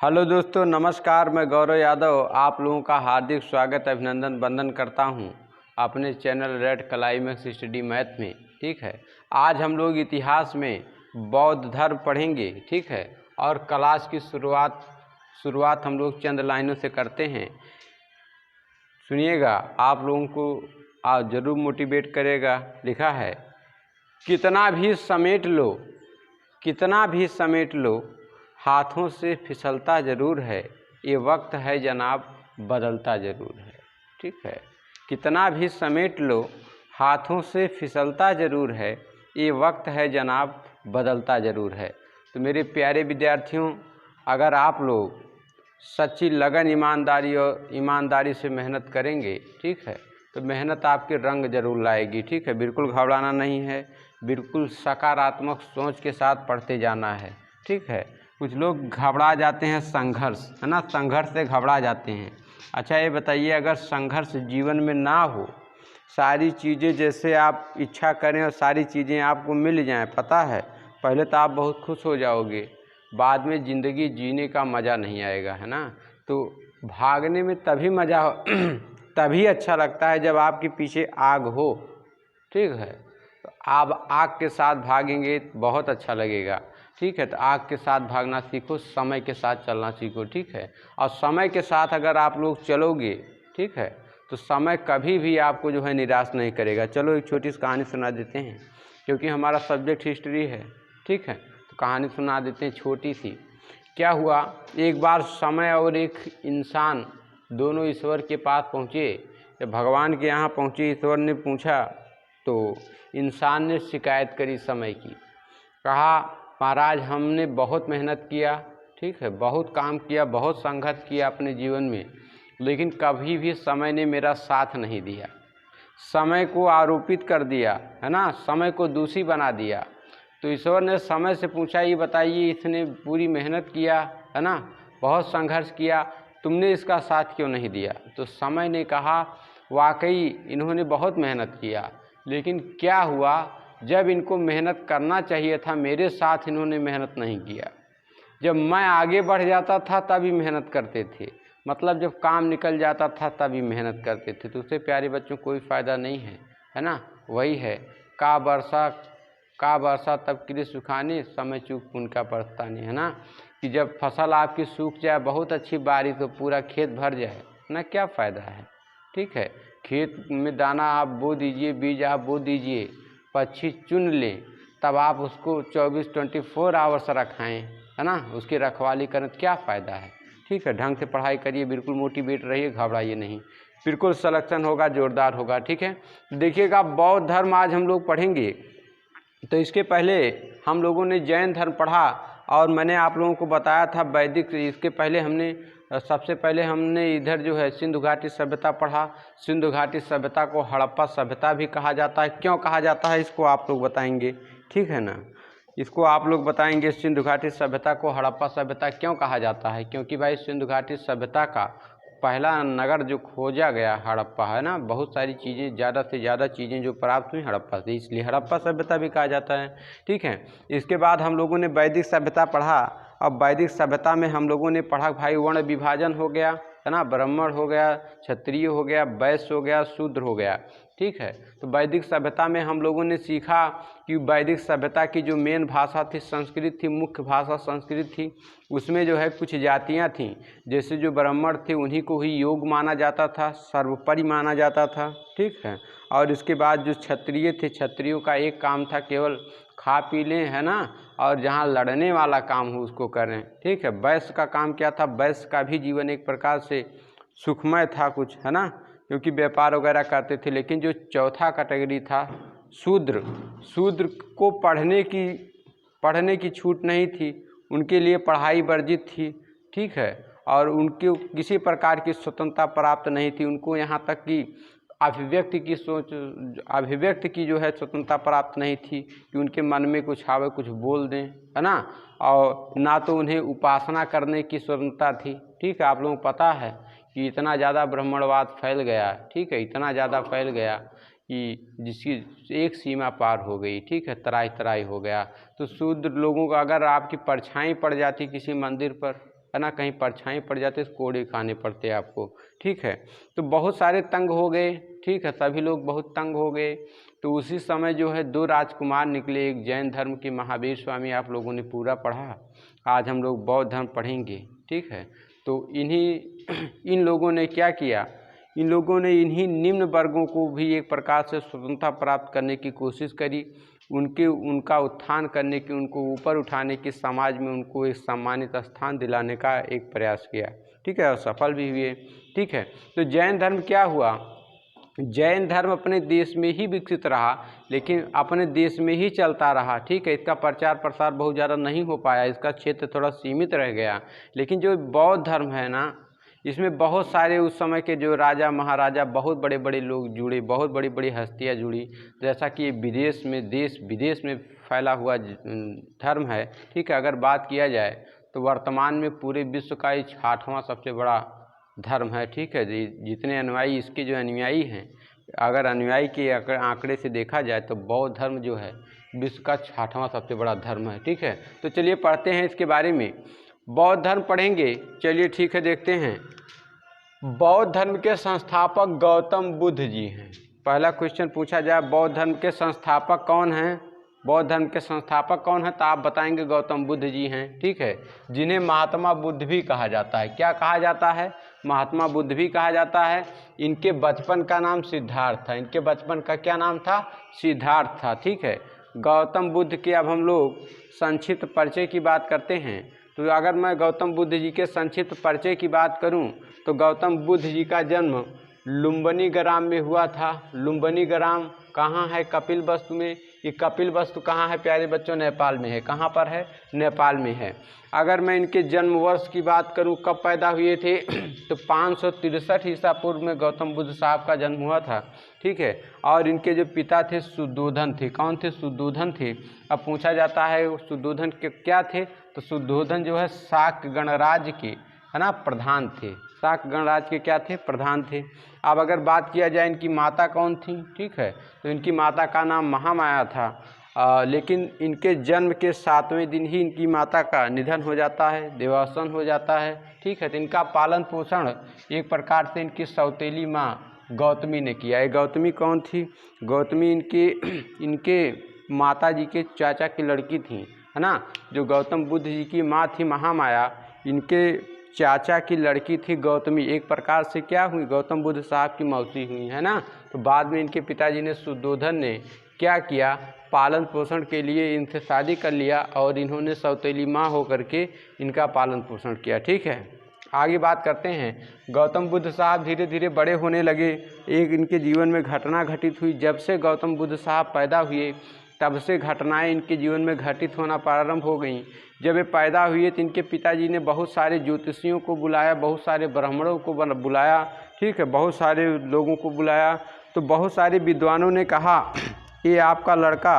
Hello दोस्तों, नमस्कार। मैं गौरव यादव आप लोगों का हार्दिक स्वागत अभिनंदन वंदन करता हूं अपने channel red climax study math में। ठीक है, आज हम लोग इतिहास में बौद्ध धर्म पढ़ेंगे। ठीक है, और क्लास की शुरुआत हम लोग चंद लाइनों से करते हैं। सुनिएगा, आप लोगों को ज़रूर मोटिवेट करेगा। लिखा है, कितना भी समेट लो हाथों से फिसलता ज़रूर है, ये वक्त है जनाब बदलता ज़रूर है। ठीक है, कितना भी समेट लो हाथों से फिसलता ज़रूर है, ये वक्त है जनाब बदलता ज़रूर है। तो मेरे प्यारे विद्यार्थियों, अगर आप लोग सच्ची लगन ईमानदारी से मेहनत करेंगे, ठीक है, तो मेहनत आपके रंग जरूर लाएगी। ठीक है, बिल्कुल घबराना नहीं है, बिल्कुल सकारात्मक सोच के साथ पढ़ते जाना है। ठीक है, कुछ लोग घबरा जाते हैं, संघर्ष है ना, संघर्ष से घबरा जाते हैं। अच्छा ये बताइए, अगर संघर्ष जीवन में ना हो, सारी चीज़ें जैसे आप इच्छा करें और सारी चीज़ें आपको मिल जाएं, पता है पहले तो आप बहुत खुश हो जाओगे, बाद में ज़िंदगी जीने का मज़ा नहीं आएगा, है ना। तो भागने में तभी मज़ा तभी अच्छा लगता है जब आपके पीछे आग हो। ठीक है, तो आप आग के साथ भागेंगे तो बहुत अच्छा लगेगा। ठीक है, तो आग के साथ भागना सीखो, समय के साथ चलना सीखो। ठीक है, और समय के साथ अगर आप लोग चलोगे, ठीक है, तो समय कभी भी आपको जो है निराश नहीं करेगा। चलो एक छोटी सी कहानी सुना देते हैं, क्योंकि हमारा सब्जेक्ट हिस्ट्री है। ठीक है, तो कहानी सुना देते हैं छोटी सी। क्या हुआ, एक बार समय और एक इंसान दोनों ईश्वर के पास पहुँचे। जब भगवान के यहाँ पहुँचे, ईश्वर ने पूछा तो इंसान ने शिकायत करी समय की। कहा, महाराज हमने बहुत मेहनत किया, ठीक है, बहुत काम किया, बहुत संघर्ष किया अपने जीवन में, लेकिन कभी भी समय ने मेरा साथ नहीं दिया। समय को आरोपित कर दिया, है ना, समय को दोषी बना दिया। तो ईश्वर ने समय से पूछा, ये बताइए, इसने पूरी मेहनत किया, है ना, बहुत संघर्ष किया, तुमने इसका साथ क्यों नहीं दिया। तो समय ने कहा, वाकई इन्होंने बहुत मेहनत किया, लेकिन क्या हुआ, जब इनको मेहनत करना चाहिए था मेरे साथ इन्होंने मेहनत नहीं किया। जब मैं आगे बढ़ जाता था तभी मेहनत करते थे, मतलब जब काम निकल जाता था तभी मेहनत करते थे। तो उससे प्यारे बच्चों कोई फ़ायदा नहीं है ना। वही है, का वर्षा तब कीड़े सुखाने, समय चूक उनका बरसाने, है ना, कि जब फसल आपकी सूख जाए, बहुत अच्छी बारिश हो, पूरा खेत भर जाए ना, क्या फ़ायदा है। ठीक है, खेत में दाना आप बो दीजिए, बीज आप बो दीजिए, पक्षी चुन लें, तब आप उसको 24 आवर्स रखाएं, है ना, उसकी रखवाली करें, क्या फ़ायदा है। ठीक है, ढंग से पढ़ाई करिए, बिल्कुल मोटिवेट रहिए, घबराइए नहीं, बिल्कुल सिलेक्शन होगा, जोरदार होगा। ठीक है, देखिएगा, बौद्ध धर्म आज हम लोग पढ़ेंगे। तो इसके पहले हम लोगों ने जैन धर्म पढ़ा, और मैंने आप लोगों को बताया था वैदिक। इसके पहले सबसे पहले हमने इधर जो है सिंधु घाटी सभ्यता पढ़ा। सिंधु घाटी सभ्यता को हड़प्पा सभ्यता भी कहा जाता है। क्यों कहा जाता है इसको आप लोग बताएंगे, ठीक है ना, इसको आप लोग बताएंगे। सिंधु घाटी सभ्यता को हड़प्पा सभ्यता क्यों कहा जाता है, क्योंकि भाई सिंधु घाटी सभ्यता का पहला नगर जो खोजा गया हड़प्पा, है ना, बहुत सारी चीज़ें, ज़्यादा से ज़्यादा चीज़ें जो प्राप्त हुई हड़प्पा से, इसलिए हड़प्पा सभ्यता भी कहा जाता है। ठीक है, इसके बाद हम लोगों ने वैदिक सभ्यता पढ़ा। अब वैदिक सभ्यता में हम लोगों ने पढ़ा भाई वर्ण विभाजन हो गया, है ना, ब्राह्मण हो गया, क्षत्रिय हो गया, वैश्य हो गया, शूद्र हो गया। ठीक है, तो वैदिक सभ्यता में हम लोगों ने सीखा कि वैदिक सभ्यता की जो मेन भाषा थी संस्कृत थी, मुख्य भाषा संस्कृत थी। उसमें जो है कुछ जातियां थीं, जैसे जो ब्राह्मण थे उन्हीं को ही योग माना जाता था, सर्वोपरि माना जाता था। ठीक है, और इसके बाद जो क्षत्रिय थे, क्षत्रियों का एक काम था केवल खा पी लें, है ना, और जहाँ लड़ने वाला काम हो उसको करें। ठीक है, वैश्य का काम क्या था, वैश्य का भी जीवन एक प्रकार से सुखमय था कुछ, है ना, क्योंकि व्यापार वगैरह करते थे। लेकिन जो चौथा कैटेगरी था शूद्र को पढ़ने की छूट नहीं थी, उनके लिए पढ़ाई वर्जित थी। ठीक है, और उनके किसी प्रकार की स्वतंत्रता प्राप्त नहीं थी, उनको यहाँ तक कि अभिव्यक्ति की जो है स्वतंत्रता प्राप्त नहीं थी कि उनके मन में कुछ आवे, कुछ बोल दें, है ना, और ना तो उन्हें उपासना करने की स्वतंत्रता थी। ठीक है, आप लोगों को पता है कि इतना ज़्यादा ब्राह्मणवाद फैल गया। ठीक है, इतना ज़्यादा फैल गया कि जिसकी एक सीमा पार हो गई। ठीक है, तराई तराई हो गया। तो शूद्र लोगों का अगर आपकी परछाई पड़ जाती किसी मंदिर पर, है ना, कहीं परछाई पड़ जाते तो कोड़े खाने पड़ते आपको, ठीक है। तो बहुत सारे तंग हो गए, ठीक है, सभी लोग बहुत तंग हो गए। तो उसी समय जो है 2 राजकुमार निकले, एक जैन धर्म के महावीर स्वामी, आप लोगों ने पूरा पढ़ा, आज हम लोग बौद्ध धर्म पढ़ेंगे, ठीक है। तो इन लोगों ने क्या किया, इन लोगों ने इन्हीं निम्न वर्गों को भी एक प्रकार से स्वतंत्रता प्राप्त करने की कोशिश करी, उनका उत्थान करने की, उनको ऊपर उठाने की, समाज में उनको एक सम्मानित स्थान दिलाने का एक प्रयास किया, ठीक है, और सफल भी हुए, ठीक है। तो जैन धर्म क्या हुआ, जैन धर्म अपने देश में ही विकसित रहा, लेकिन अपने देश में ही चलता रहा, ठीक है। इसका प्रचार प्रसार बहुत ज़्यादा नहीं हो पाया, इसका क्षेत्र थोड़ा सीमित रह गया। लेकिन जो बौद्ध धर्म है ना, इसमें बहुत सारे उस समय के जो राजा महाराजा, बहुत बड़े बड़े लोग जुड़े, बहुत बड़ी बड़ी हस्तियाँ जुड़ी, जैसा कि विदेश में, देश विदेश में फैला हुआ धर्म है, ठीक है। अगर बात किया जाए तो वर्तमान में पूरे विश्व का 6वां सबसे बड़ा धर्म है, ठीक है। जितने अनुयायी, इसके जो अनुयायी हैं, अगर अनुयायी के आंकड़े से देखा जाए तो बौद्ध धर्म जो है विश्व का 6वां सबसे बड़ा धर्म है, ठीक है। तो चलिए पढ़ते हैं इसके बारे में, बौद्ध धर्म पढ़ेंगे, चलिए ठीक है, देखते हैं। बौद्ध धर्म के संस्थापक गौतम बुद्ध जी हैं। पहला क्वेश्चन पूछा जाए, बौद्ध धर्म के संस्थापक कौन हैं, बौद्ध धर्म के संस्थापक कौन है, तो आप बताएंगे गौतम बुद्ध जी हैं, ठीक है, जिन्हें महात्मा बुद्ध भी कहा जाता है। क्या कहा जाता है, महात्मा बुद्ध भी कहा जाता है। इनके बचपन का नाम सिद्धार्थ था, इनके बचपन का क्या नाम था, सिद्धार्थ था, ठीक है। गौतम बुद्ध के अब हम लोग संक्षिप्त परिचय की बात करते हैं। तो अगर मैं गौतम बुद्ध जी के संक्षिप्त परिचय की बात करूं तो गौतम बुद्ध जी का जन्म लुम्बिनी ग्राम में हुआ था। लुम्बिनी ग्राम कहाँ है, कपिलवस्तु में। ये कपिलवस्तु कहाँ है प्यारे बच्चों, नेपाल में है। कहाँ पर है, नेपाल में है। अगर मैं इनके जन्म वर्ष की बात करूं, कब पैदा हुए थे तो 563 ईसा पूर्व में गौतम बुद्ध साहब का जन्म हुआ था, ठीक है। और इनके जो पिता थे शुद्धोधन थे। कौन थे, शुद्धोधन थे। अब पूछा जाता है शुद्धोधन के क्या थे, तो शुद्धोधन जो है शाक्य गणराज्य के, है ना, प्रधान थे। शाक्य गणराज्य के क्या थे, प्रधान थे। अब अगर बात किया जाए इनकी माता कौन थी, ठीक है, तो इनकी माता का नाम महामाया था। लेकिन इनके जन्म के 7वें दिन ही इनकी माता का निधन हो जाता है, देवासन हो जाता है, ठीक है। तो इनका पालन पोषण एक प्रकार से इनकी सौतेली माँ गौतमी ने किया है। गौतमी कौन थी, गौतमी इनके माता जी के चाचा की लड़की थी, है ना। जो गौतम बुद्ध जी की माँ थी महामाया, इनके चाचा की लड़की थी गौतमी। एक प्रकार से क्या हुई, गौतम बुद्ध साहब की मौसी हुई, है ना। तो बाद में इनके पिताजी ने शुद्धोधन ने क्या किया, पालन पोषण के लिए इनसे शादी कर लिया और इन्होंने सौतेली माँ होकर के इनका पालन पोषण किया, ठीक है। आगे बात करते हैं। गौतम बुद्ध साहब धीरे धीरे बड़े होने लगे। एक इनके जीवन में घटना घटित हुई। जब से गौतम बुद्ध साहब पैदा हुए तब से घटनाएं इनके जीवन में घटित होना प्रारंभ हो गईं। जब ये पैदा हुए तो इनके पिताजी ने बहुत सारे ज्योतिषियों को बुलाया, बहुत सारे ब्राह्मणों को बुलाया, ठीक है, बहुत सारे लोगों को बुलाया। तो बहुत सारे विद्वानों ने कहा ये आपका लड़का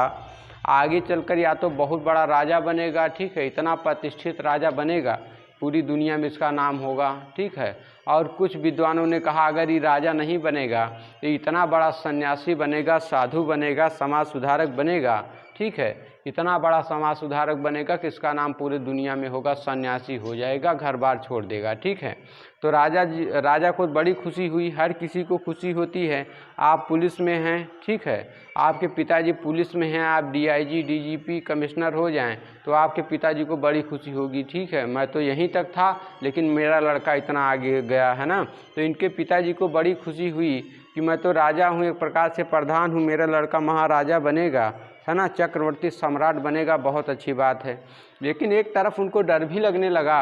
आगे चलकर या तो बहुत बड़ा राजा बनेगा, ठीक है, इतना प्रतिष्ठित राजा बनेगा, पूरी दुनिया में इसका नाम होगा, ठीक है। और कुछ विद्वानों ने कहा अगर ये राजा नहीं बनेगा तो इतना बड़ा सन्यासी बनेगा, साधु बनेगा, समाज सुधारक बनेगा, ठीक है, इतना बड़ा समाज सुधारक बनेगा कि इसका नाम पूरी दुनिया में होगा, सन्यासी हो जाएगा, घर बार छोड़ देगा, ठीक है। तो राजा को बड़ी खुशी हुई, हर किसी को खुशी होती है। आप पुलिस में हैं, ठीक है, आपके पिताजी पुलिस में हैं, आप DIG DGP कमिश्नर हो जाएं तो आपके पिताजी को बड़ी खुशी होगी, ठीक है। मैं तो यहीं तक था लेकिन मेरा लड़का इतना आगे गया, है ना। तो इनके पिताजी को बड़ी खुशी हुई कि मैं तो राजा हूँ, एक प्रकार से प्रधान हूँ, मेरा लड़का महाराजा बनेगा, है ना, चक्रवर्ती सम्राट बनेगा, बहुत अच्छी बात है। लेकिन एक तरफ उनको डर भी लगने लगा,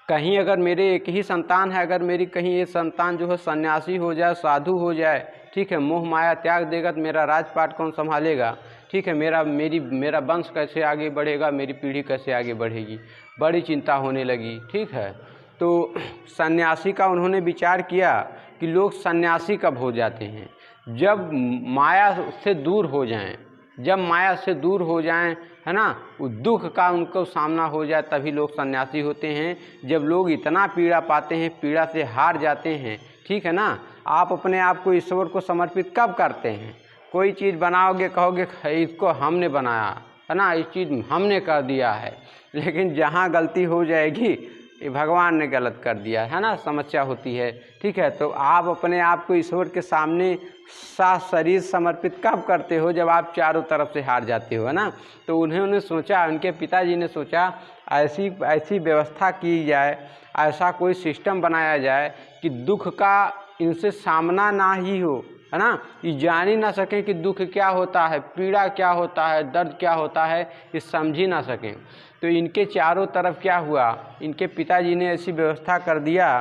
कहीं अगर मेरे एक ही संतान है, अगर मेरी कहीं ये संतान जो है सन्यासी हो जाए, साधु हो जाए, ठीक है, मोह माया त्याग देगा तो मेरा राजपाट कौन संभालेगा, ठीक है, मेरा वंश कैसे आगे बढ़ेगा, मेरी पीढ़ी कैसे आगे बढ़ेगी। बड़ी चिंता होने लगी, ठीक है। तो सन्यासी का उन्होंने विचार किया कि लोग सन्यासी कब हो जाते हैं, जब माया से दूर हो जाएं, जब माया से दूर हो जाएं, है ना, दुख का उनको सामना हो जाए तभी लोग सन्यासी होते हैं। जब लोग इतना पीड़ा पाते हैं, पीड़ा से हार जाते हैं, ठीक है ना। आप अपने आप को ईश्वर को समर्पित कब करते हैं, कोई चीज़ बनाओगे कहोगे इसको हमने बनाया, है ना, इस चीज़ हमने कर दिया है। लेकिन जहाँ गलती हो जाएगी ये भगवान ने गलत कर दिया है ना, समस्या होती है। ठीक है, तो आप अपने आप को ईश्वर के सामने साथ शरीर समर्पित कब करते हो, जब आप चारों तरफ से हार जाते हो, है ना। तो उन्होंने सोचा, उनके पिताजी ने सोचा ऐसी व्यवस्था की जाए, ऐसा कोई सिस्टम बनाया जाए कि दुख का इनसे सामना ना ही हो, है ना, ये जान ही ना सकें कि दुख क्या होता है, पीड़ा क्या होता है, दर्द क्या होता है, ये समझ ही ना सकें। तो इनके चारों तरफ क्या हुआ, इनके पिताजी ने ऐसी व्यवस्था कर दिया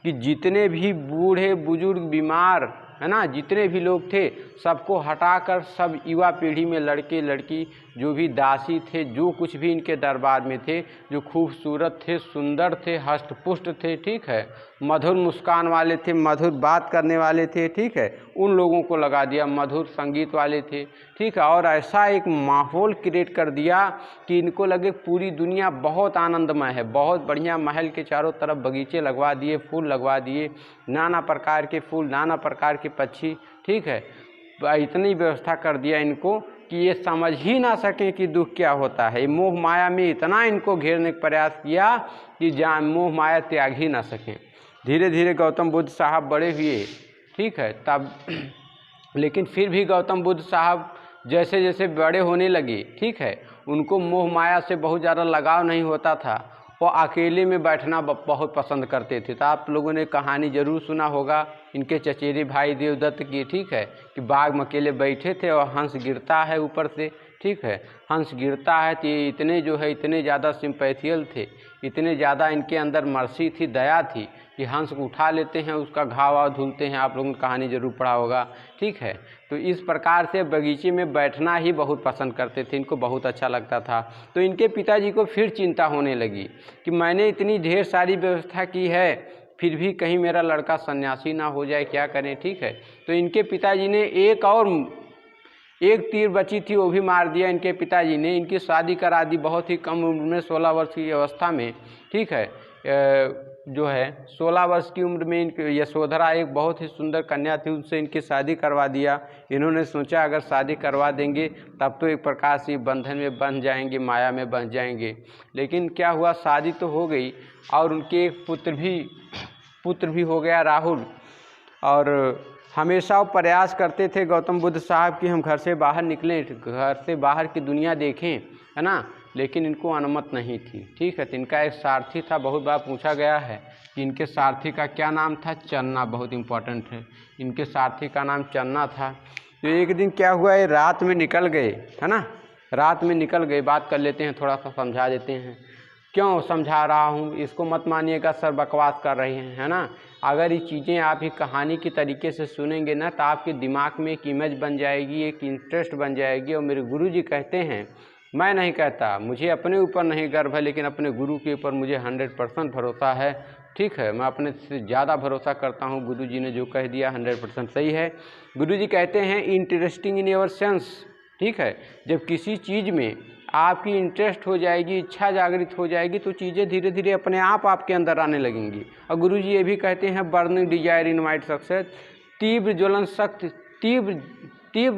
कि जितने भी बूढ़े बुजुर्ग बीमार, है ना, जितने भी लोग थे सबको हटाकर सब युवा पीढ़ी में लड़के लड़की जो भी दासी थे, जो कुछ भी इनके दरबार में थे, जो खूबसूरत थे, सुंदर थे, हष्टपुष्ट थे, ठीक है, मधुर मुस्कान वाले थे, मधुर बात करने वाले थे, ठीक है, उन लोगों को लगा दिया, मधुर संगीत वाले थे, ठीक है। और ऐसा एक माहौल क्रिएट कर दिया कि इनको लगे पूरी दुनिया बहुत आनंदमय है। बहुत बढ़िया महल के चारों तरफ बगीचे लगवा दिए, फूल लगवा दिए, नाना प्रकार के फूल, नाना प्रकार के पक्षी, ठीक है। इतनी व्यवस्था कर दिया इनको कि ये समझ ही ना सकें कि दुख क्या होता है। मोह माया में इतना इनको घेरने का प्रयास किया कि मोह माया त्याग ही ना सकें। धीरे धीरे गौतम बुद्ध साहब बड़े हुए, ठीक है, तब लेकिन फिर भी गौतम बुद्ध साहब जैसे जैसे बड़े होने लगे, ठीक है, उनको मोह माया से बहुत ज़्यादा लगाव नहीं होता था। वो अकेले में बैठना बहुत पसंद करते थे। तो आप लोगों ने कहानी ज़रूर सुना होगा इनके चचेरे भाई देवदत्त की, ठीक है, कि बाग में अकेले बैठे थे और हंस गिरता है ऊपर से, ठीक है, हंस गिरता है तो ये इतने जो है इतने ज़्यादा सिंपैथियल थे, इतने ज़्यादा इनके अंदर मर्सी थी, दया थी कि हंस को उठा लेते हैं, उसका घाव वाव धुलते हैं। आप लोगों ने कहानी ज़रूर पढ़ा होगा, ठीक है। तो इस प्रकार से बगीचे में बैठना ही बहुत पसंद करते थे, इनको बहुत अच्छा लगता था। तो इनके पिताजी को फिर चिंता होने लगी कि मैंने इतनी ढेर सारी व्यवस्था की है, फिर भी कहीं मेरा लड़का सन्यासी ना हो जाए, क्या करें, ठीक है। तो इनके पिताजी ने एक तीर बची थी वो भी मार दिया इनके पिताजी ने। इनकी शादी करा दी बहुत ही कम उम्र में, 16 वर्ष की अवस्था में, ठीक है, जो है 16 वर्ष की उम्र में इनकी यशोधरा एक बहुत ही सुंदर कन्या थी, उनसे इनकी शादी करवा दिया। इन्होंने सोचा अगर शादी करवा देंगे तब तो एक प्रकार से बंधन में बंध जाएंगे, माया में बंध जाएंगे। लेकिन क्या हुआ, शादी तो हो गई और उनके एक पुत्र भी हो गया, राहुल। और हमेशा वो प्रयास करते थे गौतम बुद्ध साहब कि हम घर से बाहर निकलें, घर से बाहर की दुनिया देखें, है ना, लेकिन इनको अनुमति नहीं थी, ठीक है। तो इनका एक सारथी था, बहुत बार पूछा गया है कि इनके सारथी का क्या नाम था, चन्ना, बहुत इम्पोर्टेंट है, इनके सारथी का नाम चन्ना था। तो एक दिन क्या हुआ, ये रात में निकल गए, है ना, रात में निकल गए। बात कर लेते हैं, थोड़ा सा समझा देते हैं। क्यों समझा रहा हूँ, इसको मत मानिएगा सर बकवास कर रहे हैं, है ना। अगर ये चीज़ें आप ही कहानी की तरीके से सुनेंगे ना तो आपके दिमाग में एक इमेज बन जाएगी, एक इंटरेस्ट बन जाएगी। और मेरे गुरुजी कहते हैं, मैं नहीं कहता, मुझे अपने ऊपर नहीं गर्व है, लेकिन अपने गुरु के ऊपर मुझे 100% भरोसा है, ठीक है। मैं अपने से ज़्यादा भरोसा करता हूँ, गुरुजी ने जो कह दिया 100% सही है। गुरुजी कहते हैं इंटरेस्टिंग इन योर सेंस, ठीक है। जब किसी चीज़ में आपकी इंटरेस्ट हो जाएगी, इच्छा जागृत हो जाएगी, तो चीज़ें धीरे धीरे अपने आप आपके अंदर आने लगेंगी। और गुरुजी ये भी कहते हैं बर्निंग डिजायर इनवाइट सक्सेस, तीव्र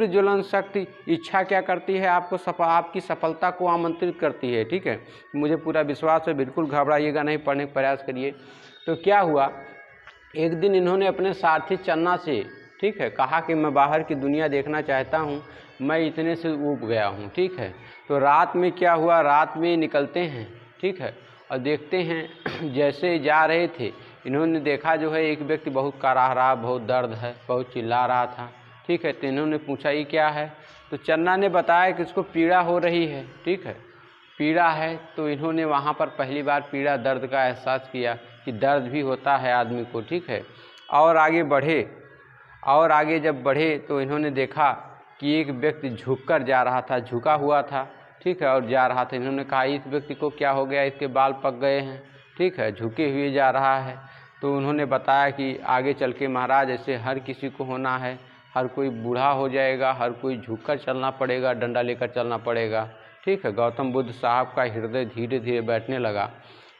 ज्वलन शक्ति इच्छा क्या करती है, आपकी सफलता को आमंत्रित करती है, ठीक है। मुझे पूरा विश्वास है, बिल्कुल घबराइएगा नहीं, पढ़ने का प्रयास करिए। तो क्या हुआ, एक दिन इन्होंने अपने सारथी चन्ना से, ठीक है, कहा कि मैं बाहर की दुनिया देखना चाहता हूँ, मैं इतने से ऊब गया हूँ, ठीक है। तो रात में क्या हुआ, रात में निकलते हैं, ठीक है, और देखते हैं जैसे जा रहे थे इन्होंने देखा जो है एक व्यक्ति बहुत कराह रहा, बहुत दर्द है, बहुत चिल्ला रहा था, ठीक है। तो इन्होंने पूछा ये क्या है, तो चन्ना ने बताया कि इसको पीड़ा हो रही है, ठीक है, पीड़ा है। तो इन्होंने वहाँ पर पहली बार पीड़ा दर्द का एहसास किया कि दर्द भी होता है आदमी को, ठीक है। और आगे बढ़े, और आगे जब बढ़े तो इन्होंने देखा कि एक व्यक्ति झुककर जा रहा था, झुका हुआ था, ठीक है, और जा रहा था। इन्होंने कहा इस व्यक्ति को क्या हो गया, इसके बाल पक गए हैं, ठीक है, झुके हुए जा रहा है। तो उन्होंने बताया कि आगे चल के महाराज ऐसे हर किसी को होना है, हर कोई बूढ़ा हो जाएगा, हर कोई झुककर चलना पड़ेगा, डंडा लेकर चलना पड़ेगा, ठीक है। गौतम बुद्ध साहब का हृदय धीरे धीरे बैठने लगा।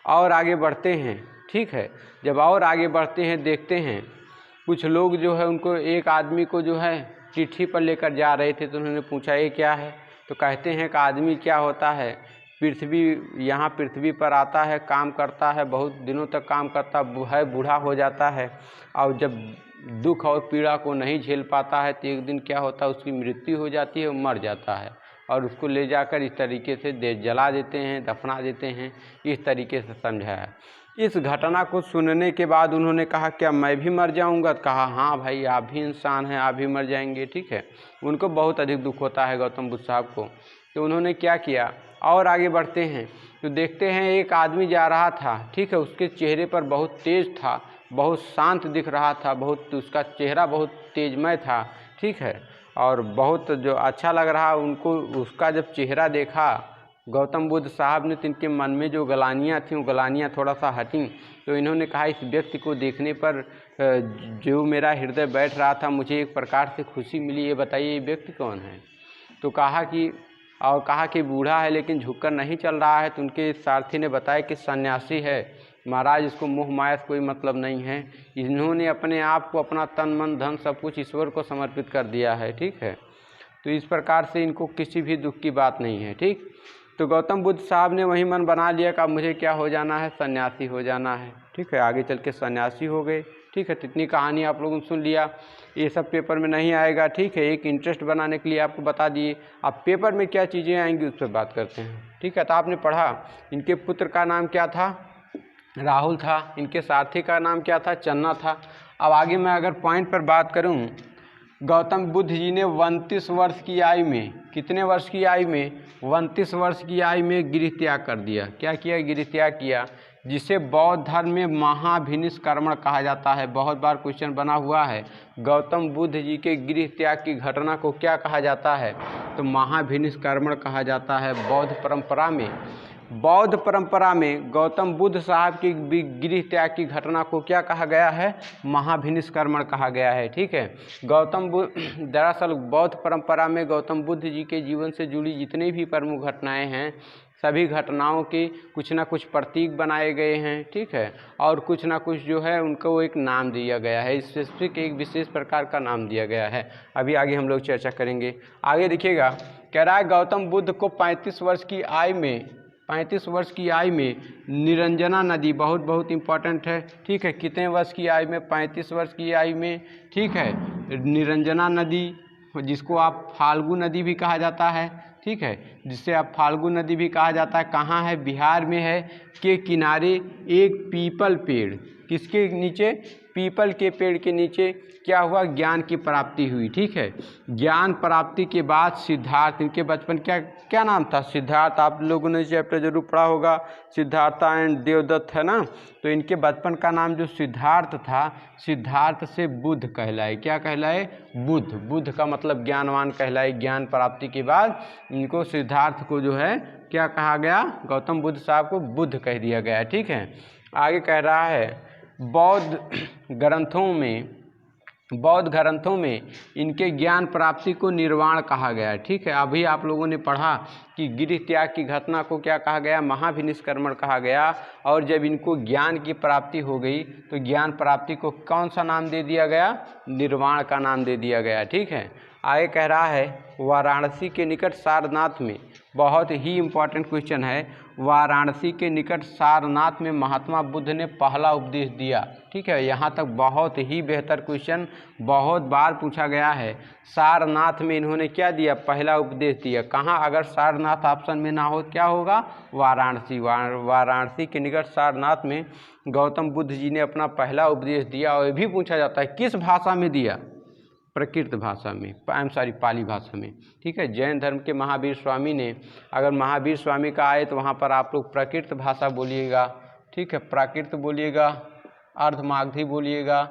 और आगे बढ़ते हैं, ठीक है, जब और आगे बढ़ते हैं देखते हैं कुछ लोग जो है उनको, एक आदमी को जो है चिट्ठी पर लेकर जा रहे थे। तो उन्होंने पूछा ये क्या है, तो कहते हैं कि आदमी क्या होता है यहाँ पृथ्वी पर आता है, काम करता है, बहुत दिनों तक काम करता है, बूढ़ा हो जाता है और जब दुख और पीड़ा को नहीं झेल पाता है तो एक दिन क्या होता है, उसकी मृत्यु हो जाती है, वो मर जाता है और उसको ले जाकर इस तरीके से जला देते हैं, दफना देते हैं। इस तरीके से समझाया। इस घटना को सुनने के बाद उन्होंने कहा क्या मैं भी मर जाऊंगा? कहा हाँ भाई, आप भी इंसान हैं, आप भी मर जाएंगे। ठीक है, उनको बहुत अधिक दुख होता है गौतम बुद्ध साहब को। तो उन्होंने क्या किया, और आगे बढ़ते हैं तो देखते हैं एक आदमी जा रहा था। ठीक है, उसके चेहरे पर बहुत तेज था, बहुत शांत दिख रहा था, बहुत उसका चेहरा बहुत तेजमय था। ठीक है, और बहुत जो अच्छा लग रहा उनको, उसका जब चेहरा देखा गौतम बुद्ध साहब ने तो इनके मन में जो गलानियाँ थीं वो गलानियाँ थोड़ा सा हटीं। तो इन्होंने कहा इस व्यक्ति को देखने पर जो मेरा हृदय बैठ रहा था, मुझे एक प्रकार से खुशी मिली। ये बताइए ये व्यक्ति कौन है? तो कहा कि बूढ़ा है लेकिन झुककर नहीं चल रहा है। तो उनके सारथी ने बताया कि सन्यासी है महाराज, इसको मोह माया से कोई मतलब नहीं है, इन्होंने अपने आप को, अपना तन मन धन सब कुछ ईश्वर को समर्पित कर दिया है। ठीक है, तो इस प्रकार से इनको किसी भी दुख की बात नहीं है। ठीक, तो गौतम बुद्ध साहब ने वही मन बना लिया कि अब मुझे क्या हो जाना है, सन्यासी हो जाना है। ठीक है, आगे चल के सन्यासी हो गए। ठीक है, तो इतनी कहानी आप लोगों ने सुन लिया, ये सब पेपर में नहीं आएगा। ठीक है, एक इंटरेस्ट बनाने के लिए आपको बता दिए। अब पेपर में क्या चीज़ें आएंगी उस पर बात करते हैं। ठीक है, तो आपने पढ़ा इनके पुत्र का नाम क्या था, राहुल था, इनके सारथी का नाम क्या था, चन्ना था। अब आगे मैं अगर पॉइंट पर बात करूं, गौतम बुद्ध जी ने 29 वर्ष की आयु में, कितने वर्ष की आयु में, 29 वर्ष की आयु में गृह त्याग कर दिया। क्या किया? गृह त्याग किया, जिसे बौद्ध धर्म में महाभिनिष्क्रमण कहा जाता है। बहुत बार क्वेश्चन बना हुआ है, गौतम बुद्ध जी के गृह त्याग की घटना को क्या कहा जाता है? तो महाभिनिष्क्रमण कहा जाता है। बौद्ध परंपरा में गौतम बुद्ध साहब की गृह त्याग की घटना को क्या कहा गया है? महाभिनिष्क्रमण कहा गया है। ठीक है, दरअसल बौद्ध परंपरा में गौतम बुद्ध जी के जीवन से जुड़ी जितनी भी प्रमुख घटनाएं हैं, सभी घटनाओं के कुछ ना कुछ प्रतीक बनाए गए हैं। ठीक है, और कुछ ना कुछ जो है उनको एक नाम दिया गया है, स्पेसिफिक एक विशेष प्रकार का नाम दिया गया है। अभी आगे हम लोग चर्चा करेंगे। आगे देखिएगा, कह रहा है गौतम बुद्ध को 35 वर्ष की आयु में निरंजना नदी, बहुत इंपॉर्टेंट है। ठीक है, कितने वर्ष की आयु में? 35 वर्ष की आयु में। ठीक है, निरंजना नदी, जिसको आप फाल्गु नदी भी कहा जाता है। ठीक है, जिससे आप फाल्गु नदी भी कहा जाता है, कहाँ है? बिहार में है, के किनारे एक पीपल पेड़, किसके नीचे? पीपल के पेड़ के नीचे क्या हुआ? ज्ञान की प्राप्ति हुई। ठीक है, ज्ञान प्राप्ति के बाद सिद्धार्थ, इनके बचपन क्या नाम था? सिद्धार्थ। आप लोगों ने चैप्टर जरूर पढ़ा होगा, सिद्धार्था एंड देवदत्त, है ना। तो इनके बचपन का नाम जो सिद्धार्थ था, सिद्धार्थ से बुद्ध कहलाए। क्या कहलाए? बुद्ध का मतलब ज्ञानवान कहलाए। ज्ञान प्राप्ति के बाद इनको, सिद्धार्थ को जो है क्या कहा गया? गौतम बुद्ध साहब को बुद्ध कह दिया गया। ठीक है, आगे कह रहा है बौद्ध ग्रंथों में इनके ज्ञान प्राप्ति को निर्वाण कहा गया है। ठीक है, अभी आप लोगों ने पढ़ा कि गृह त्याग की घटना को क्या कहा गया? महाभिनिष्क्रमण कहा गया। और जब इनको ज्ञान की प्राप्ति हो गई तो ज्ञान प्राप्ति को कौन सा नाम दे दिया गया? निर्वाण का नाम दे दिया गया। ठीक है, आगे कह रहा है वाराणसी के निकट सारनाथ में, बहुत ही इम्पॉर्टेंट क्वेश्चन है, वाराणसी के निकट सारनाथ में महात्मा बुद्ध ने पहला उपदेश दिया। ठीक है, यहाँ तक बहुत ही बेहतर क्वेश्चन, बहुत बार पूछा गया है। सारनाथ में इन्होंने क्या दिया? पहला उपदेश दिया। कहाँ? अगर सारनाथ ऑप्शन में ना हो क्या होगा? वाराणसी। वाराणसी के निकट सारनाथ में गौतम बुद्ध जी ने अपना पहला उपदेश दिया। और ये भी पूछा जाता है किस भाषा में दिया? प्रकृत भाषा में, पाली भाषा में। ठीक है, जैन धर्म के महावीर स्वामी ने, अगर महावीर स्वामी का आए तो वहाँ पर आप लोग प्रकृत भाषा बोलिएगा। ठीक है, प्राकृत बोलिएगा, अर्धमागधी बोलिएगा।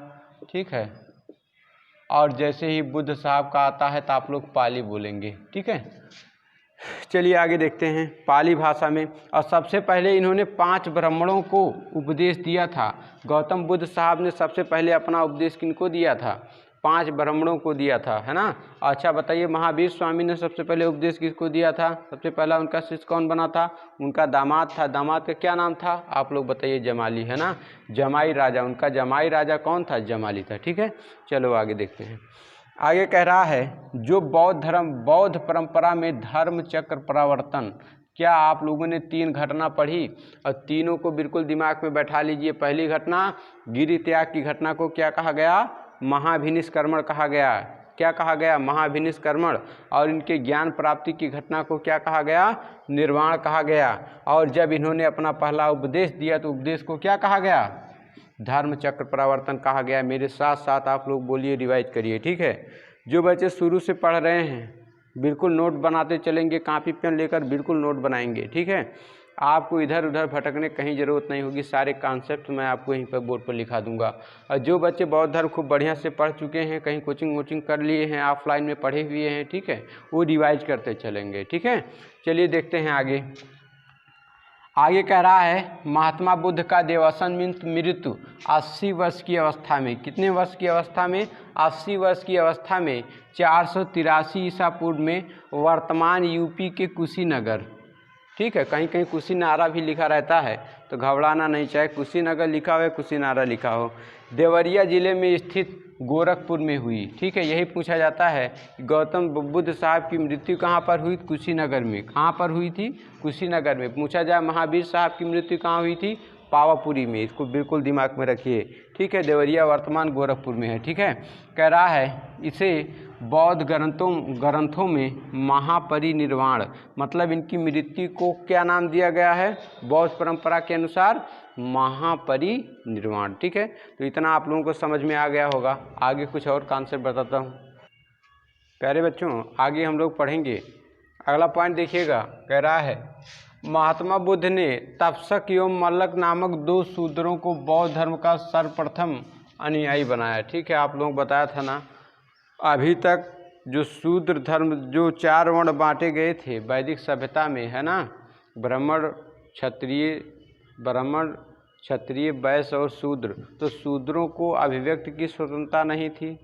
ठीक है, और जैसे ही बुद्ध साहब का आता है तो आप लोग पाली बोलेंगे। ठीक है, चलिए आगे देखते हैं। पाली भाषा में, और सबसे पहले इन्होंने 5 ब्राह्मणों को उपदेश दिया था। गौतम बुद्ध साहब ने सबसे पहले अपना उपदेश किनको दिया था? 5 ब्राह्मणों को दिया था, है ना। अच्छा बताइए, महावीर स्वामी ने सबसे पहले उपदेश किसको दिया था? सबसे पहला उनका शिष्य कौन बना था? उनका दामाद था। दामाद का क्या नाम था? आप लोग बताइए। जमाली, है ना। जमाई राजा, उनका जमाई राजा कौन था? जमाली था। ठीक है, चलो आगे देखते हैं। आगे कह रहा है जो बौद्ध परंपरा में धर्म चक्र प्रवर्तन, क्या आप लोगों ने 3 घटना पढ़ी और तीनों को बिल्कुल दिमाग में बैठा लीजिए। पहली घटना गिरि त्याग की घटना को क्या कहा गया? महाभिनिष्क्रमण कहा गया। क्या कहा गया? महाभिनिष्क्रमण। और इनके ज्ञान प्राप्ति की घटना को क्या कहा गया? निर्वाण कहा गया। और जब इन्होंने अपना पहला उपदेश दिया तो उपदेश को क्या कहा गया? धर्म चक्र प्रवर्तन कहा गया। मेरे साथ साथ आप लोग बोलिए, रिवाइज करिए, ठीक है। जो बच्चे शुरू से पढ़ रहे हैं बिल्कुल नोट बनाते चलेंगे, कापी पेन लेकर बिल्कुल नोट बनाएंगे, ठीक है। आपको इधर उधर भटकने कहीं ज़रूरत नहीं होगी, सारे कॉन्सेप्ट मैं आपको यहीं पर बोर्ड पर लिखा दूंगा। और जो बच्चे बौद्ध धर्म खूब बढ़िया से पढ़ चुके हैं, कहीं कोचिंग वोचिंग कर लिए हैं, ऑफलाइन में पढ़े हुए हैं, ठीक है, वो रिवाइज करते चलेंगे, ठीक है। चलिए देखते हैं आगे। आगे कह रहा है महात्मा बुद्ध का देवासन मीन्स मृत्यु 80 वर्ष की अवस्था में। कितने वर्ष की अवस्था में? 80 वर्ष की अवस्था में 483 ईसा पूर्व में वर्तमान यूपी के कुशीनगर, ठीक है, कहीं कहीं कुशीनारा भी लिखा रहता है तो घबराना नहीं, चाहे कुशीनगर लिखा हो या कुशीनारा लिखा हो। देवरिया जिले में स्थित गोरखपुर में हुई, ठीक है। यही पूछा जाता है कि गौतम बुद्ध साहब की मृत्यु कहाँ पर हुई? कुशीनगर में। कहाँ पर हुई थी? कुशीनगर में। पूछा जाए महावीर साहब की मृत्यु कहाँ हुई थी? पावापुरी में। इसको बिल्कुल दिमाग में रखिए, ठीक है। देवरिया वर्तमान गोरखपुर में है, ठीक है। कह रहा है इसे बौद्ध ग्रंथों में महापरिनिर्वाण, मतलब इनकी मृत्यु को क्या नाम दिया गया है? बौद्ध परंपरा के अनुसार महापरिनिर्वाण, ठीक है। तो इतना आप लोगों को समझ में आ गया होगा। आगे कुछ और कॉन्सेप्ट बताता हूँ। प्यारे बच्चों, आगे हम लोग पढ़ेंगे। अगला पॉइंट देखिएगा। कह रहा है महात्मा बुद्ध ने तपसक एवं मल्लक नामक 2 शूद्रों को बौद्ध धर्म का सर्वप्रथम अनुयायी बनाया, ठीक है। आप लोगों को बताया था ना, अभी तक जो शूद्र धर्म जो 4 वर्ण बांटे गए थे वैदिक सभ्यता में, है ना, ब्राह्मण क्षत्रिय वैश्य और शूद्र, तो शूद्रों को अभिव्यक्ति की स्वतंत्रता नहीं थी,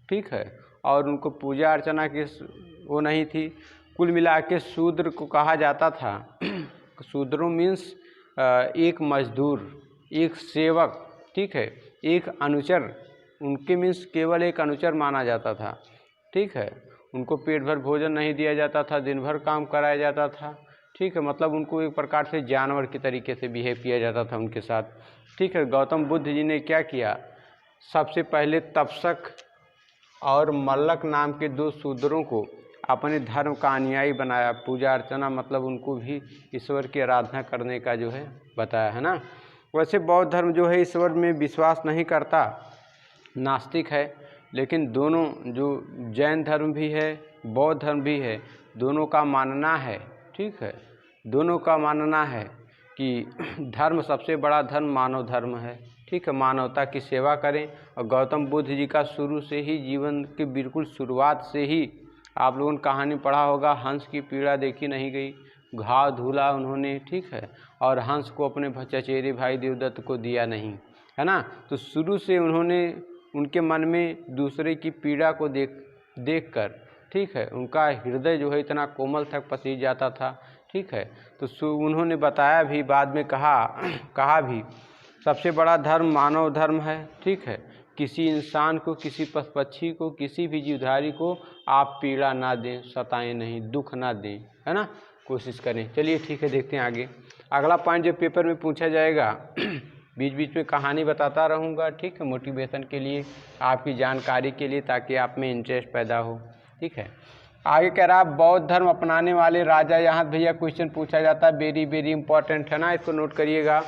ठीक है, और उनको पूजा अर्चना की वो नहीं थी। कुल मिला के शूद्र को कहा जाता था, शूद्रों मीन्स एक मजदूर, एक सेवक, ठीक है, एक अनुचर, उनके मीन्स केवल एक अनुचर माना जाता था, ठीक है। उनको पेट भर भोजन नहीं दिया जाता था, दिन भर काम कराया जाता था, ठीक है। मतलब उनको एक प्रकार से जानवर के तरीके से बिहेव किया जाता था उनके साथ, ठीक है। गौतम बुद्ध जी ने क्या किया? सबसे पहले तपसक और मल्लक नाम के 2 शूद्रों को अपने धर्म का अनुयायी बनाया। पूजा अर्चना मतलब उनको भी ईश्वर की आराधना करने का जो है बताया, है ना। वैसे बौद्ध धर्म जो है ईश्वर में विश्वास नहीं करता, नास्तिक है, लेकिन दोनों जो जैन धर्म भी है बौद्ध धर्म भी है, दोनों का मानना है, ठीक है, दोनों का मानना है कि धर्म सबसे बड़ा धर्म मानव धर्म है, ठीक है। मानवता की सेवा करें। और गौतम बुद्ध जी का शुरू से ही जीवन की बिल्कुल शुरुआत से ही आप लोगों ने कहानी पढ़ा होगा, हंस की पीड़ा देखी नहीं गई, घाव धूला उन्होंने, ठीक है, और हंस को अपने चचेरे भाई देवदत्त को दिया नहीं, है ना। तो शुरू से उन्होंने उनके मन में दूसरे की पीड़ा को देख कर, ठीक है, उनका हृदय जो है इतना कोमल तक पसीज जाता था, ठीक है। तो उन्होंने बताया भी, बाद में कहा भी सबसे बड़ा धर्म मानव धर्म है, ठीक है। किसी इंसान को, किसी पशु पक्षी को, किसी भी जीवधारी को आप पीड़ा ना दें, सताएं नहीं, दुख ना दें, है ना, कोशिश करें। चलिए ठीक है, देखते हैं आगे। अगला पॉइंट जो पेपर में पूछा जाएगा, बीच बीच में कहानी बताता रहूँगा, ठीक है, मोटिवेशन के लिए, आपकी जानकारी के लिए, ताकि आप में इंटरेस्ट पैदा हो, ठीक है। आगे कह रहा है बौद्ध धर्म अपनाने वाले राजा, यहाँ भैया क्वेश्चन पूछा जाता है, वेरी वेरी इंपॉर्टेंट है ना, इसको नोट करिएगा।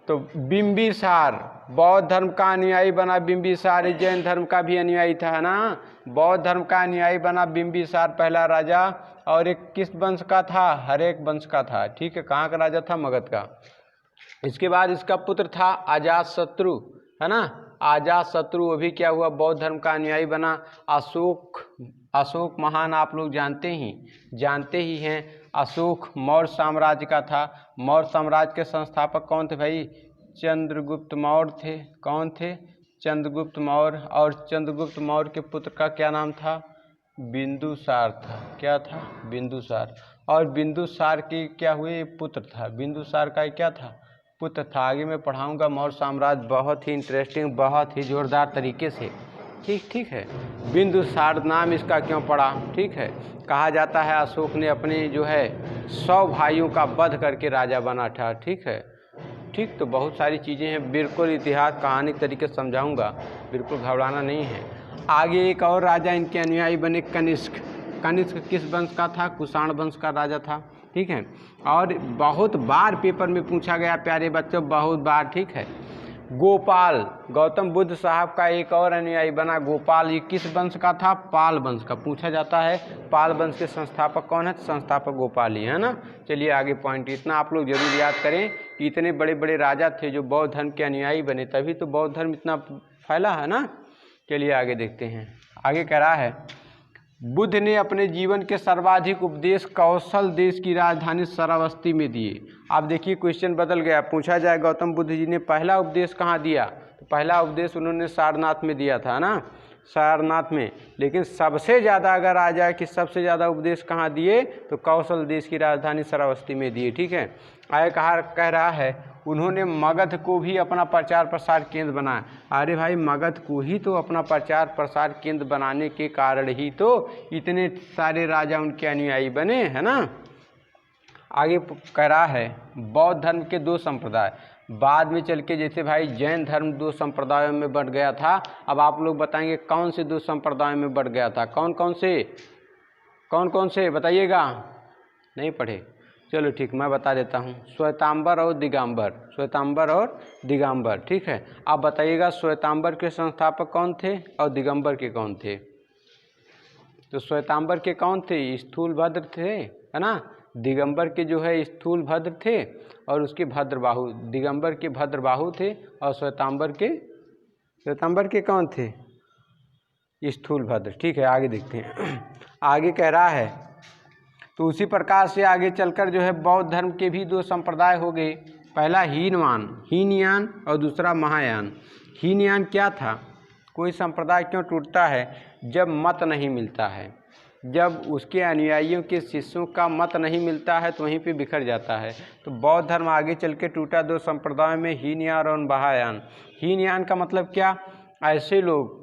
तो बिंबिसार बौद्ध धर्म का अनुयायी बना। बिंबिसार जैन धर्म का भी अनुयायी था, है ना। बौद्ध धर्म का अनुयायी बना बिंबिसार, पहला राजा, और एक किस वंश का था? हरेक वंश का था, ठीक है। कहाँ का राजा था? मगध का। इसके बाद इसका पुत्र था अजातशत्रु, है ना। अजातशत्रु वो भी क्या हुआ? बौद्ध धर्म का अनुयायी बना। अशोक महान आप लोग जानते ही हैं। अशोक मौर्य साम्राज्य का था। मौर्य साम्राज्य के संस्थापक कौन थे भाई? चंद्रगुप्त मौर्य थे। कौन थे? चंद्रगुप्त मौर्य। और चंद्रगुप्त मौर्य के पुत्र का क्या नाम था? बिंदुसार था। क्या था? बिंदुसार। और बिंदुसार के क्या हुए? पुत्र था। बिंदुसार का क्या था? पुत्र था। आगे मैं पढ़ाऊंगा। मौर्य साम्राज्य बहुत ही इंटरेस्टिंग, बहुत ही जोरदार तरीके से ठीक है। बिंदुसार नाम इसका क्यों पड़ा, ठीक है। कहा जाता है अशोक ने अपने जो है 100 भाइयों का वध करके राजा बना था, ठीक है। ठीक, तो बहुत सारी चीज़ें हैं, बिल्कुल इतिहास कहानी के तरीके से समझाऊंगा, बिल्कुल घबराना नहीं है। आगे एक और राजा इनके अनुयायी बने, कनिष्क। कनिष्क किस वंश का था? कुषाण वंश का राजा था, ठीक है। और बहुत बार पेपर में पूछा गया प्यारे बच्चों, बहुत बार, ठीक है। गोपाल, गौतम बुद्ध साहब का एक और अनुयायी बना गोपाल, ये किस वंश का था? पाल वंश का। पूछा जाता है पाल वंश के संस्थापक कौन है? संस्थापक गोपाल ही है ना। चलिए आगे पॉइंट, इतना आप लोग जरूर याद करें कि इतने बड़े बड़े राजा थे जो बौद्ध धर्म के अनुयायी बने, तभी तो बौद्ध धर्म इतना फैला है ना। चलिए आगे देखते हैं। आगे कह रहा है, बुद्ध ने अपने जीवन के सर्वाधिक उपदेश कौशल देश की राजधानी श्रावस्ती में दिए। आप देखिए क्वेश्चन बदल गया, पूछा जाए गौतम बुद्ध जी ने पहला उपदेश कहाँ दिया, तो पहला उपदेश उन्होंने सारनाथ में दिया था ना, सारनाथ में। लेकिन सबसे ज़्यादा अगर आ जाए कि सबसे ज़्यादा उपदेश कहाँ दिए, तो कौशल देश की राजधानी श्रावस्ती में दिए, ठीक है। आगे कह रहा है, उन्होंने मगध को भी अपना प्रचार प्रसार केंद्र बनाया। अरे भाई, मगध को ही तो अपना प्रचार प्रसार केंद्र बनाने के कारण ही तो इतने सारे राजा उनके अनुयायी बने, है ना। आगे कह रहा है, बौद्ध धर्म के 2 संप्रदाय, बाद में चल के जैसे भाई जैन धर्म 2 संप्रदायों में बढ़ गया था, अब आप लोग बताएंगे कौन से 2 संप्रदायों में बढ़ गया था, कौन कौन से बताइएगा। नहीं पढ़े, चलो ठीक, मैं बता देता हूँ। श्वेतांबर और दिगंबर, श्वेतांबर और दिगंबर, ठीक है। आप बताइएगा श्वेतांबर के संस्थापक कौन थे और दिगंबर के कौन थे। तो श्वेतांबर के कौन थे? स्थूलभद्र थे, है ना। दिगंबर के जो है स्थूलभद्र थे और उसके भद्रबाहु, दिगंबर के भद्रबाहु थे और श्वेतांबर के कौन थे? स्थूलभद्र, ठीक है। आगे देखते हैं। आगे कह रहा है, तो उसी प्रकार से आगे चलकर जो है बौद्ध धर्म के भी 2 संप्रदाय हो गए। पहला हीनयान और दूसरा महायान। हीनयान क्या था? कोई संप्रदाय क्यों टूटता है? जब मत नहीं मिलता है, जब उसके अनुयायियों के शिष्यों का मत नहीं मिलता है तो वहीं पे बिखर जाता है। तो बौद्ध धर्म आगे चल के टूटा 2 संप्रदायों में, हीनयान और महायान। हीनयान का मतलब क्या? ऐसे लोग,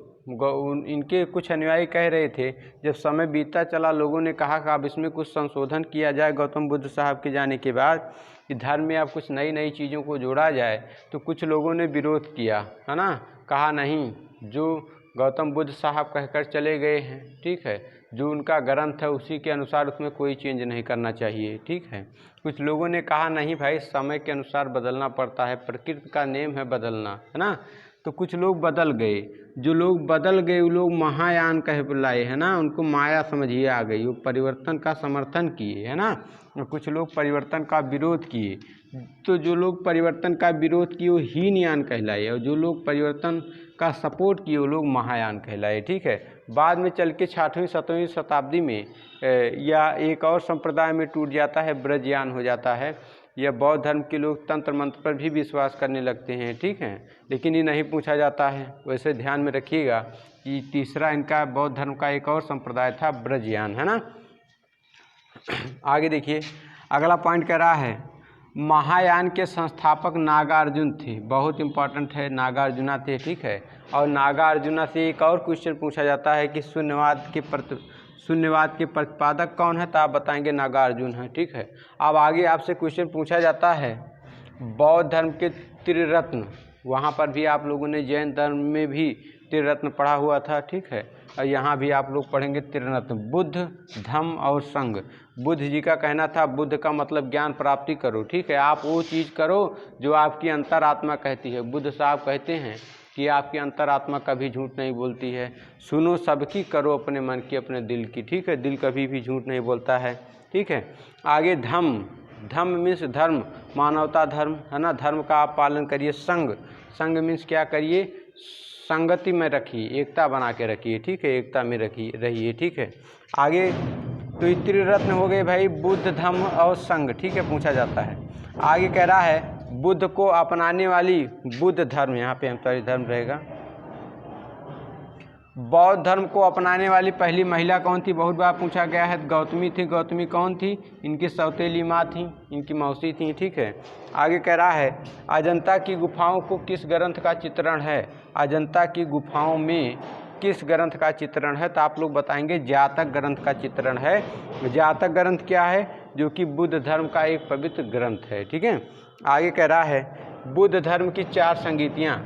इनके कुछ अनुयायी कह रहे थे, जब समय बीतता चला लोगों ने कहा कि अब इसमें कुछ संशोधन किया जाए गौतम बुद्ध साहब के जाने के बाद, कि धर्म में अब कुछ नई नई चीज़ों को जोड़ा जाए, तो कुछ लोगों ने विरोध किया, है ना। कहा नहीं, जो गौतम बुद्ध साहब कहकर चले गए हैं, ठीक है, जो उनका ग्रंथ है उसी के अनुसार उसमें कोई चेंज नहीं करना चाहिए, ठीक है। कुछ लोगों ने कहा नहीं भाई, समय के अनुसार बदलना पड़ता है, प्रकृति का नेम है बदलना, है ना। तो कुछ लोग बदल गए, जो लोग बदल गए वो लोग महायान कह बुलाए, है ना। उनको माया समझिए आ गई, वो परिवर्तन का समर्थन किए, है ना। और कुछ लोग परिवर्तन का विरोध किए। तो जो लोग परिवर्तन का विरोध किए वो हीनयान कहलाए, और जो लोग परिवर्तन का सपोर्ट किए वो लोग महायान कहलाए, ठीक है। बाद में चल के 6वीं 7वीं शताब्दी में या एक और संप्रदाय में टूट जाता है, ब्रजयान हो जाता है। यह बौद्ध धर्म के लोग तंत्र मंत्र पर भी विश्वास करने लगते हैं, ठीक है। लेकिन ये नहीं पूछा जाता है, वैसे ध्यान में रखिएगा कि तीसरा इनका बौद्ध धर्म का एक और संप्रदाय था, ब्रजयान, है ना। आगे देखिए, अगला पॉइंट कह रहा है, महायान के संस्थापक नागार्जुन थे। बहुत इंपॉर्टेंट है, नागार्जुना थे, ठीक है। और नागार्जुना से एक और क्वेश्चन पूछा जाता है कि शून्यवाद के प्रतिपादक कौन है, तो आप बताएंगे नागार्जुन है, ठीक है। अब आगे आपसे क्वेश्चन पूछा जाता है बौद्ध धर्म के त्रिरत्न, वहाँ पर भी आप लोगों ने जैन धर्म में भी त्रिरत्न पढ़ा हुआ था, ठीक है। और यहाँ भी आप लोग पढ़ेंगे त्रिरत्न, बुद्ध, धम्म और संघ। बुद्ध जी का कहना था, बुद्ध का मतलब ज्ञान प्राप्ति करो, ठीक है। आप वो चीज़ करो जो आपकी अंतरात्मा कहती है। बुद्ध साहब कहते हैं कि आपकी अंतरात्मा कभी झूठ नहीं बोलती है, सुनो सबकी, करो अपने मन की, अपने दिल की, ठीक है। दिल कभी भी झूठ नहीं बोलता है, ठीक है। आगे धम्म मीन्स धर्म, मानवता धर्म, है ना। धर्म का आप पालन करिए। संघ मीन्स क्या करिए? संगति में रखिए, एकता बना के रखिए, ठीक है। एकता में रहिए, ठीक है। आगे तो त्रिरत्न हो गए भाई, बुद्ध, धम्म और संघ, ठीक है, पूछा जाता है। आगे कह रहा है, बुद्ध को अपनाने वाली, बुद्ध धर्म, यहाँ पे हम धर्म रहेगा, बौद्ध धर्म को अपनाने वाली पहली महिला कौन थी? बहुत बार पूछा गया है, गौतमी थी। गौतमी कौन थी? इनकी सौतेली माँ थी, इनकी मौसी थी, ठीक है। आगे कह रहा है, अजंता की गुफाओं को किस ग्रंथ का चित्रण है? अजंता की गुफाओं में किस ग्रंथ का चित्रण है? तो आप लोग बताएंगे जातक ग्रंथ का चित्रण है। जातक ग्रंथ क्या है? जो कि बुद्ध धर्म का एक पवित्र ग्रंथ है। ठीक है, आगे कह रहा है बुद्ध धर्म की 4 संगीतियाँ।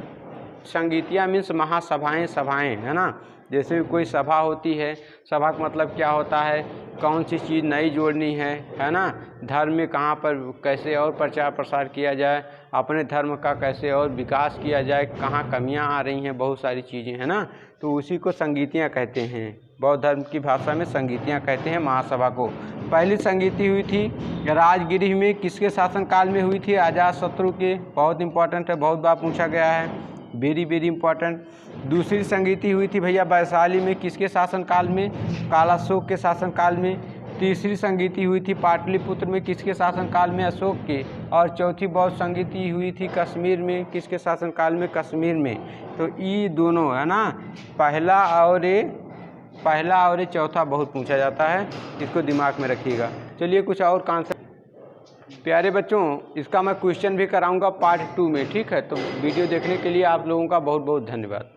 संगीतियाँ मीन्स महासभाएं, सभाएं, है ना। जैसे कोई सभा होती है, सभा का मतलब क्या होता है? कौन सी चीज़ नई जोड़नी है ना। धर्म में कहाँ पर कैसे और प्रचार प्रसार किया जाए, अपने धर्म का कैसे और विकास किया जाए, कहाँ कमियां आ रही हैं, बहुत सारी चीज़ें, है ना। तो उसी को संगीतियाँ कहते हैं। बौद्ध धर्म की भाषा में संगीतियाँ कहते हैं महासभा को। पहली संगीति हुई थी राजगिरी में, किसके शासनकाल में हुई थी? अजातशत्रु के। बहुत इंपॉर्टेंट है, बहुत बार पूछा गया है, वेरी वेरी इंपॉर्टेंट। दूसरी संगीति हुई थी भैया वैशाली में, किसके शासनकाल में? कालाशोक के शासनकाल में। तीसरी संगीति हुई थी पाटलिपुत्र में, किसके शासनकाल में? अशोक के। और चौथी बौद्ध संगीति हुई थी कश्मीर में, किसके शासनकाल में? कश्मीर में। तो ये दोनों, है ना, पहला और ये चौथा बहुत पूछा जाता है, इसको दिमाग में रखिएगा। चलिए कुछ और कॉन्सेप्ट प्यारे बच्चों, इसका मैं क्वेश्चन भी कराऊंगा पार्ट 2 में। ठीक है, तो वीडियो देखने के लिए आप लोगों का बहुत बहुत धन्यवाद।